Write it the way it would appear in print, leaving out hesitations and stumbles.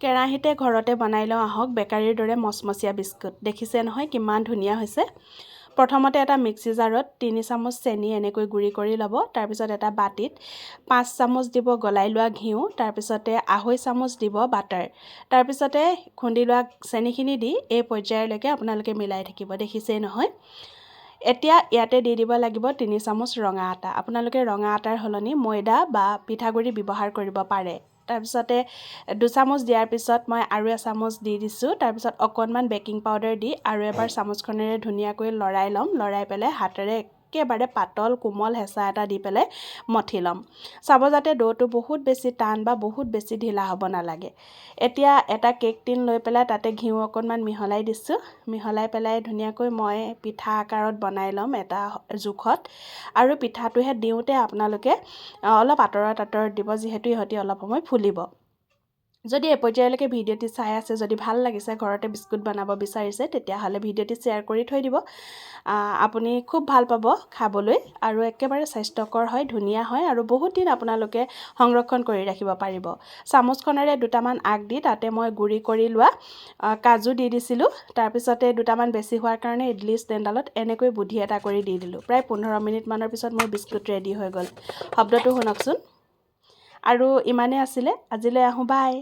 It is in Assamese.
কেৰাহীতে ঘৰতে বনাই লওঁ আহক বেকাৰীৰ দৰে মচমচীয়া বিস্কুট। দেখিছে নহয় কিমান ধুনীয়া হৈছে। প্ৰথমতে এটা মিক্সি জাৰত 3 চামুচ চেনি এনেকৈ গুড়ি কৰি ল'ব। তাৰপিছত এটা বাটিত 5 চামুচ দিব গলাই লোৱা ঘিউ, তাৰপিছতে 2.5 চামুচ দিব বাটাৰ। তাৰপিছতে খুন্দি লোৱা চেনিখিনি দি এই পৰ্যায়লৈকে আপোনালোকে মিলাই থাকিব। দেখিছেই নহয়। এতিয়া ইয়াতে দি দিব লাগিব 3 চামুচ ৰঙা আটা। আপোনালোকে ৰঙা আটাৰ সলনি ময়দা বা পিঠাগুড়ি ব্যৱহাৰ কৰিব পাৰে। তাৰপিছতে 2 চামুচ দিয়াৰ পিছত মই আৰু 1 চামুচ দি দিছোঁ। তাৰপিছত অকণমান বেকিং পাউডাৰ দি আৰু এবাৰ চামুচখনেৰে ধুনীয়াকৈ লৰাই ল'ম। লৰাই পেলাই হাতেৰে একেবাৰে পাতল কোমল হেঁচা এটা দি পেলাই মঠি ল'ম। চাব যাতে ডোটো বহুত বেছি টান বা বহুত বেছি ঢিলা হ'ব নালাগে। এতিয়া এটা কেক টিন লৈ পেলাই তাতে ঘিউ অকণমান মিহলাই দিছোঁ। মিহলাই পেলাই ধুনীয়াকৈ মই পিঠা আকাৰত বনাই ল'ম এটা জোখত। আৰু পিঠাটোহে দিওঁতে আপোনালোকে অলপ আঁতৰত দিব, যিহেতু ইহঁতি অলপ সময় ফুলিব। যদি এই পৰ্যায়লৈকে ভিডিঅ'টি চাই আছে, যদি ভাল লাগিছে, ঘৰতে বিস্কুট বনাব বিচাৰিছে, তেতিয়াহ'লে ভিডিঅ'টি শ্বেয়াৰ কৰি থৈ দিব। আপুনি খুব ভাল পাব খাবলৈ আৰু একেবাৰে স্বাস্থ্যকৰ হয়, ধুনীয়া হয় আৰু বহুত দিন আপোনালোকে সংৰক্ষণ কৰি ৰাখিব পাৰিব। চামুচখনেৰে দুটামান আগ দি তাতে মই গুড়ি কৰি লোৱা কাজু দি দিছিলোঁ। তাৰপিছতে দুটামান বেছি হোৱাৰ কাৰণে ইডলি ষ্টেণ্ডডালত এনেকৈ বুদ্ধি এটা কৰি দি দিলোঁ। প্ৰায় 15 মিনিটমানৰ পিছত মোৰ বিস্কুট ৰেডি হৈ গ'ল। শব্দটো শুনকচোন। আৰু ইমানেই আছিলে, আজিলৈ আহোঁ, বাই।